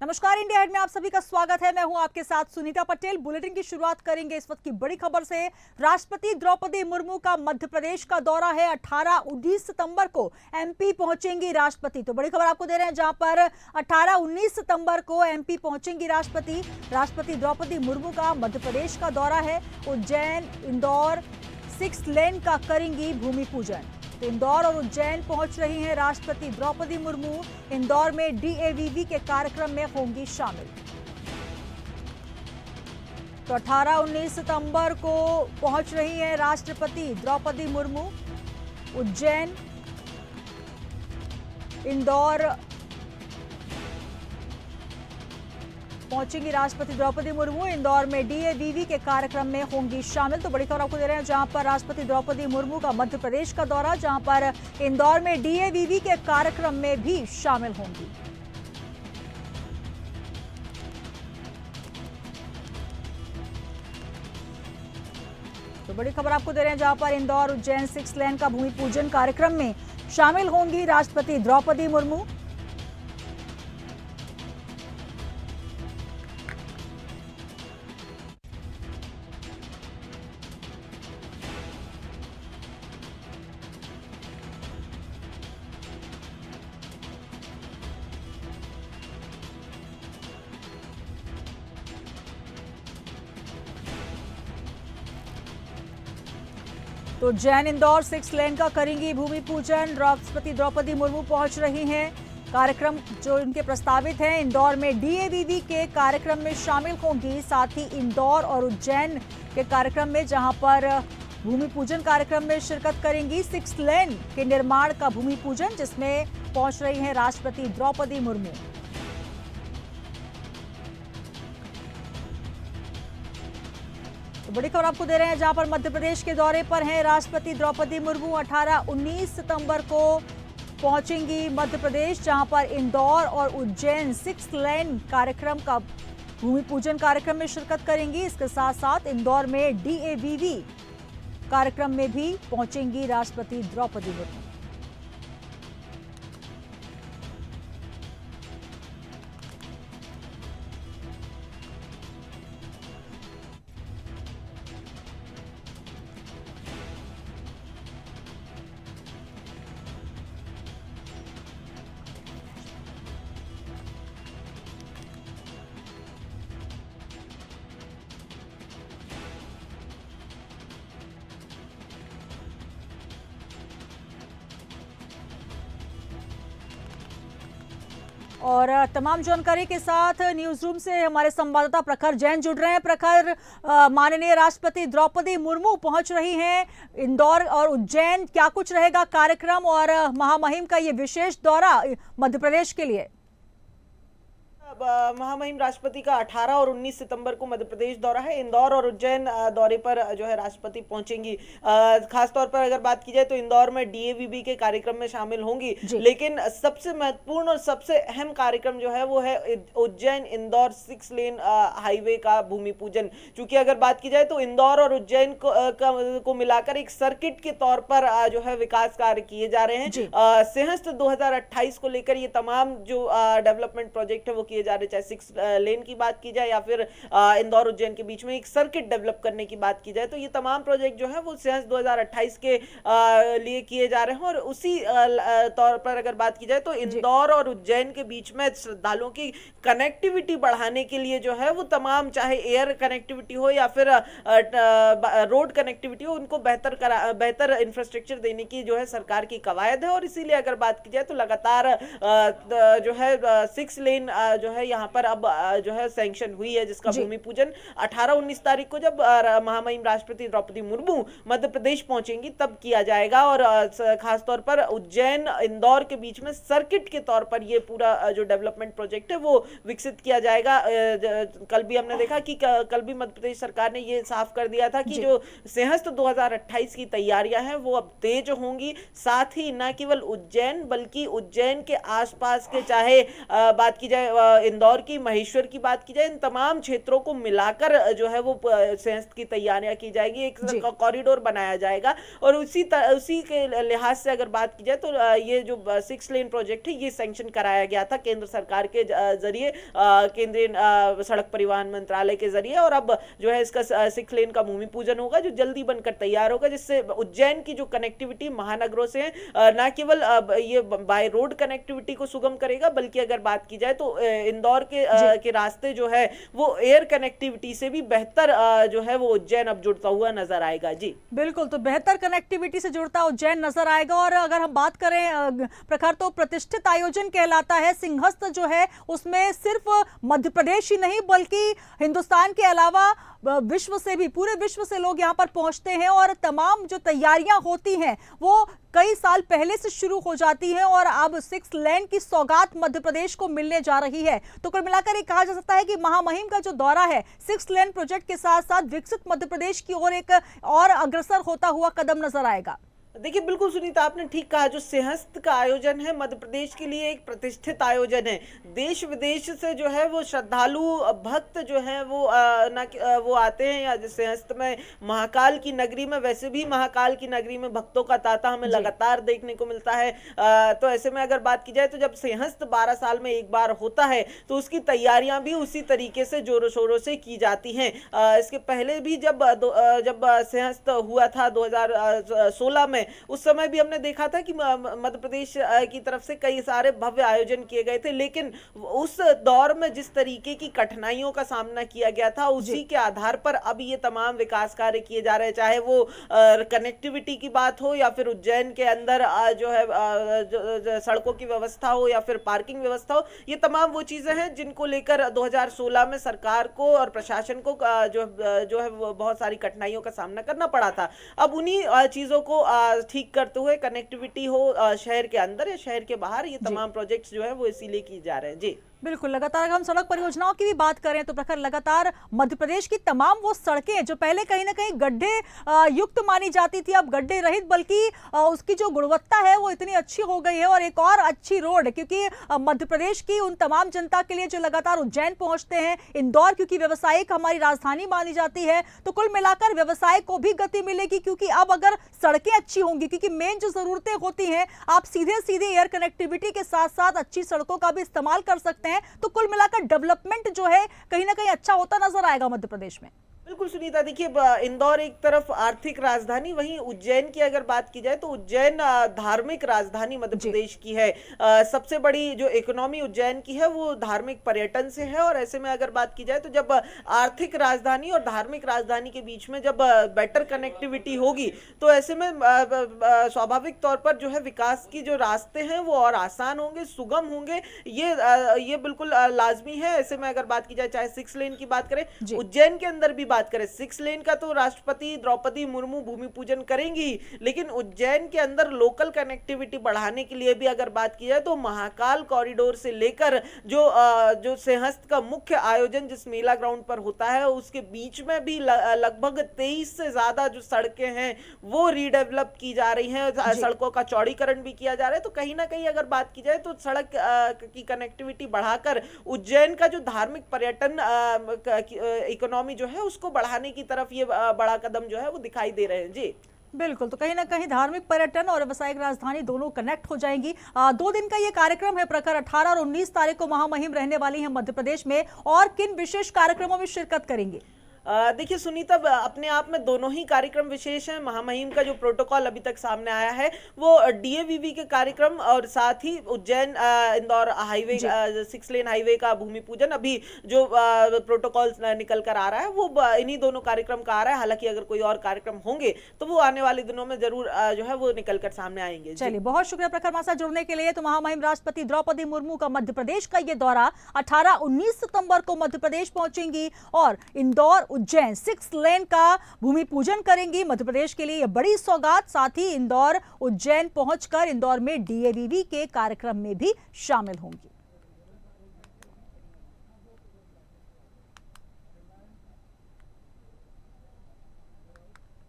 नमस्कार, India head में आप सभी का स्वागत है। मैं हूं आपके साथ सुनीता पटेल। बुलेटिन की शुरुआत करेंगे इस वक्त की बड़ी खबर से। राष्ट्रपति द्रौपदी मुर्मू का मध्य प्रदेश का दौरा है। 18-19 सितंबर को एमपी पहुंचेंगी राष्ट्रपति। तो बड़ी खबर आपको दे रहे हैं, जहां पर 18-19 सितंबर को एमपी पहुंचेंगी राष्ट्रपति। राष्ट्रपति द्रौपदी मुर्मू का मध्य प्रदेश का दौरा है। उज्जैन, इंदौर 6 लेन का करेंगी भूमि पूजन। तो इंदौर और उज्जैन पहुंच रही हैं राष्ट्रपति द्रौपदी मुर्मू। इंदौर में डीएवीवी के कार्यक्रम में होंगी शामिल। तो 18-19 सितंबर को पहुंच रही हैं राष्ट्रपति द्रौपदी मुर्मू। उज्जैन, इंदौर पहुंचेंगी राष्ट्रपति द्रौपदी मुर्मू। इंदौर में डीएवीवी के कार्यक्रम में होंगी शामिल। तो बड़ी खबर आपको दे रहे हैं, जहां पर राष्ट्रपति द्रौपदी मुर्मू का मध्य प्रदेश का दौरा, जहां पर इंदौर में डीएवीवी के कार्यक्रम में भी शामिल होंगी। तो बड़ी खबर आपको दे रहे हैं, जहां पर इंदौर उज्जैन 6 लेन का भूमि पूजन कार्यक्रम में शामिल होंगी राष्ट्रपति द्रौपदी मुर्मू। तो उज्जैन इंदौर 6 लेन का करेंगी भूमि पूजन। राष्ट्रपति द्रौपदी मुर्मू पहुंच रही हैं। कार्यक्रम जो इनके प्रस्तावित हैं, इंदौर में डीएवीवी के कार्यक्रम में शामिल होंगी। साथ ही इंदौर और उज्जैन के कार्यक्रम में, जहां पर भूमि पूजन कार्यक्रम में शिरकत करेंगी। 6 लेन के निर्माण का भूमि पूजन, जिसमें पहुंच रही हैं राष्ट्रपति द्रौपदी मुर्मू। तो बड़ी खबर आपको दे रहे हैं, जहां पर मध्य प्रदेश के दौरे पर हैं राष्ट्रपति द्रौपदी मुर्मू। 18-19 सितंबर को पहुंचेंगी मध्य प्रदेश, जहां पर इंदौर और उज्जैन 6 लेन कार्यक्रम का भूमि पूजन कार्यक्रम में शिरकत करेंगी। इसके साथ साथ इंदौर में डीएवीवी कार्यक्रम में भी पहुंचेंगी राष्ट्रपति द्रौपदी मुर्मू। और तमाम जानकारी के साथ न्यूज रूम से हमारे संवाददाता प्रखर जैन जुड़ रहे हैं। प्रखर, माननीय राष्ट्रपति द्रौपदी मुर्मू पहुंच रही हैं इंदौर और उज्जैन, क्या कुछ रहेगा कार्यक्रम और महामहिम का ये विशेष दौरा मध्य प्रदेश के लिए? महामहिम राष्ट्रपति का 18 और 19 सितंबर को मध्य प्रदेश दौरा है। इंदौर और उज्जैन दौरे पर जो है राष्ट्रपति पहुंचेंगी। खासतौर पर अगर बात की जाए तो इंदौर में डीएवीवी के कार्यक्रम में शामिल होंगी, लेकिन सबसे महत्वपूर्ण और सबसे अहम कार्यक्रम जो है वो है उज्जैन इंदौर 6 लेन हाईवे का भूमि पूजन। चूंकि अगर बात की जाए तो इंदौर और उज्जैन को मिलाकर एक सर्किट के तौर पर जो है विकास कार्य किए जा रहे हैं। सिंहस्थ 2028 को लेकर ये तमाम जो डेवलपमेंट प्रोजेक्ट है वो किए जा रहे, चाहे 6 लेन की बात की जाए या फिर इंदौर उज्जैन के बीच में एक सर्किट डेवलप करने की बात की जाए, तो ये तमाम प्रोजेक्ट जो है वो सिंहस्थ 2028 के लिए किए जा रहे हैं। और उसी तौर पर अगर बात की जाए तो इंदौर और उज्जैन के बीच में श्रद्धालुओं की कनेक्टिविटी बढ़ाने के लिए जो है वो तमाम, चाहे एयर कनेक्टिविटी हो या फिर रोड कनेक्टिविटी हो, उनको बेहतर इंफ्रास्ट्रक्चर देने की जो है सरकार की कवायद है। और इसीलिए अगर बात की जाए तो लगातार जो है 6 लेन जो है यहाँ पर अब जो है सैंक्शन हुई है, जिसका भूमि पूजन 18-19 तारीख को जब महामहिम राष्ट्रपति द्रौपदी मुर्मू मध्य प्रदेश पहुंचेंगी तब किया जाएगा। और खासतौर पर उज्जैन इंदौर के बीच में सर्किट के तौर पर ये पूरा जो डेवलपमेंट प्रोजेक्ट है वो विकसित किया जाएगा। कल भी हमने देखा कि कल भी मध्य प्रदेश सरकार ने ये साफ कर दिया था कि जो सिंहस्थ 2028 की तैयारियां हैं वो अब तेज होंगी। साथ ही न केवल उज्जैन बल्कि उज्जैन के आसपास के, चाहे बात की जाए इंदौर की, महेश्वर की बात की जाए, इन तमाम क्षेत्रों को मिलाकर जो है वो संयंत्र की तैयारियां की जाएगी, एक कॉरिडोर बनाया जाएगा। और उसी के लिहाज से अगर बात की जाए तो ये जो 6 लेन प्रोजेक्ट है ये सैंक्शन कराया गया था केंद्र सरकार के जरिए, केंद्रीय सड़क परिवहन मंत्रालय के जरिए, और अब जो है इसका 6 लेन का भूमि पूजन होगा जो जल्दी बनकर तैयार होगा, जिससे उज्जैन की जो कनेक्टिविटी महानगरों से है न केवल ये बाय रोड कनेक्टिविटी को सुगम करेगा, बल्कि अगर बात की जाए तो इंदौर के रास्ते जो है वो एयर कनेक्टिविटी से भी बेहतर जो है वो उज्जैन अब जुड़ता हुआ नजर आएगा। जी बिल्कुल, तो बेहतर कनेक्टिविटी से जुड़ता उज्जैन नजर आएगा। और अगर हम बात करें प्रखर, तो प्रतिष्ठित आयोजन कहलाता है। सिंहस्थ जो है उसमें सिर्फ मध्य प्रदेश ही नहीं बल्कि हिंदुस्तान के अलावा विश्व से भी, पूरे विश्व से लोग यहाँ पर पहुंचते हैं, और तमाम जो तैयारियां होती हैं वो कई साल पहले से शुरू हो जाती हैं, और अब 6 लेन की सौगात मध्य प्रदेश को मिलने जा रही है। तो कुल मिलाकर ये कहा जा सकता है कि महामहिम का जो दौरा है 6 लेन प्रोजेक्ट के साथ साथ विकसित मध्य प्रदेश की ओर एक और अग्रसर होता हुआ कदम नजर आएगा। देखिए बिल्कुल सुनीता, आपने ठीक कहा, जो सिंहस्थ का आयोजन है मध्य प्रदेश के लिए एक प्रतिष्ठित आयोजन है। देश विदेश से जो है वो श्रद्धालु भक्त जो है वो वो आते हैं या सिंहस्थ में, महाकाल की नगरी में। वैसे भी महाकाल की नगरी में भक्तों का तांता हमें लगातार देखने को मिलता है। तो ऐसे में अगर बात की जाए तो जब सिंहस्थ 12 साल में एक बार होता है तो उसकी तैयारियां भी उसी तरीके से जोरों शोरों से की जाती हैं। इसके पहले भी जब सिंहस्थ हुआ था 2016 में, उस समय भी हमने देखा था कि मध्य प्रदेश की तरफ से कई सारे भव्य आयोजन किए गए थे, लेकिन उस दौर में जिस तरीके की कठिनाइयों का सामना किया गया था उसी के आधार पर अब ये तमाम विकास कार्य किए जा रहे हैं, चाहे वो कनेक्टिविटी की बात हो या फिर उज्जैन के अंदर जो है सड़कों की व्यवस्था हो या फिर पार्किंग व्यवस्था हो। ये तमाम वो चीजें हैं जिनको लेकर 2016 में सरकार को और प्रशासन को जो है बहुत सारी कठिनाइयों का सामना करना पड़ा था। अब उन्हीं चीजों को ठीक करते हुए कनेक्टिविटी हो शहर के अंदर या शहर के बाहर, ये तमाम प्रोजेक्ट्स जो है वो इसीलिए किए जा रहे हैं। जी बिल्कुल, लगातार अगर हम सड़क परियोजनाओं की भी बात करें तो प्रखर लगातार मध्य प्रदेश की तमाम वो सड़कें जो पहले कहीं ना कहीं गड्ढे युक्त मानी जाती थी, अब गड्ढे रहित, बल्कि उसकी जो गुणवत्ता है वो इतनी अच्छी हो गई है। और एक और अच्छी रोड, क्योंकि मध्य प्रदेश की उन तमाम जनता के लिए जो लगातार उज्जैन पहुंचते हैं, इंदौर क्योंकि व्यवसायिक हमारी राजधानी मानी जाती है, तो कुल मिलाकर व्यवसाय को भी गति मिलेगी। क्योंकि अब अगर सड़कें अच्छी होंगी, क्योंकि मेन जो जरूरतें होती हैं, आप सीधे सीधे एयर कनेक्टिविटी के साथ साथ अच्छी सड़कों का भी इस्तेमाल कर सकते हैं, तो कुल मिलाकर डेवलपमेंट जो है कहीं ना कहीं अच्छा होता नजर आएगा मध्य प्रदेश में। बिल्कुल सुनीता, देखिए इंदौर एक तरफ आर्थिक राजधानी, वहीं उज्जैन की अगर बात की जाए तो उज्जैन धार्मिक राजधानी मध्य प्रदेश की है। सबसे बड़ी जो इकोनॉमी उज्जैन की है वो धार्मिक पर्यटन से है। और ऐसे में अगर बात की जाए तो जब आर्थिक राजधानी और धार्मिक राजधानी के बीच में जब बेटर कनेक्टिविटी होगी तो ऐसे में स्वाभाविक तौर पर जो है विकास की जो रास्ते हैं वो और आसान होंगे, सुगम होंगे। ये बिल्कुल लाजमी है। ऐसे में अगर बात की जाए, चाहे 6 लेन की बात करें, उज्जैन के अंदर भी बात करें, 6 लेन का तो राष्ट्रपति द्रौपदी मुर्मू भूमि पूजन करेंगी, लेकिन उज्जैन के अंदर लोकल कनेक्टिविटी बढ़ाने के लिए भी अगर बात की जाए तो महाकाल कॉरिडोर से लेकर जो सिंहस्थ का मुख्य आयोजन जिस मेला ग्राउंड पर होता है उसके बीच में भी लगभग 23 से ज्यादा जो सड़कें हैं वो रीडेवलप की जा रही हैं, सड़कों का चौड़ीकरण भी किया जा रहा है। तो कहीं ना कहीं अगर बात की जाए तो सड़क की कनेक्टिविटी बढ़ाकर उज्जैन का जो धार्मिक पर्यटन इकोनॉमी जो है उसको बढ़ाने की तरफ ये बड़ा कदम जो है वो दिखाई दे रहे हैं। जी बिल्कुल, तो कहीं ना कहीं धार्मिक पर्यटन और व्यावसायिक राजधानी दोनों कनेक्ट हो जाएंगी। 2 दिन का ये कार्यक्रम है प्रखर, 18 और 19 तारीख को महामहिम रहने वाली है मध्य प्रदेश में। और किन विशेष कार्यक्रमों में शिरकत करेंगे? देखिए सुनीता, अपने आप में दोनों ही कार्यक्रम विशेष हैं। महामहिम का जो प्रोटोकॉल अभी तक सामने आया है वो DAVV के कार्यक्रम और साथ ही Ujjain Indore highway 6 lane highway का भूमि पूजन, अभी जो प्रोटोकॉल निकल कर आ रहा है वो इन्हीं दोनों कार्यक्रम का आ रहा है। हालांकि अगर कोई और कार्यक्रम होंगे तो वो आने वाले दिनों में जरूर जो है वो निकल कर सामने आएंगे। चलिए, बहुत शुक्रिया प्रखर हमारे साथ जुड़ने के लिए। तो महामहिम राष्ट्रपति द्रौपदी मुर्मू का मध्य प्रदेश का ये दौरा 18-19 सितंबर को मध्य प्रदेश पहुंचेंगी और इंदौर उज्जैन 6 लेन का भूमि पूजन करेंगी। मध्य प्रदेश के लिए यह बड़ी सौगात। साथ ही इंदौर उज्जैन पहुंचकर इंदौर में DAVV के कार्यक्रम में भी शामिल होंगी।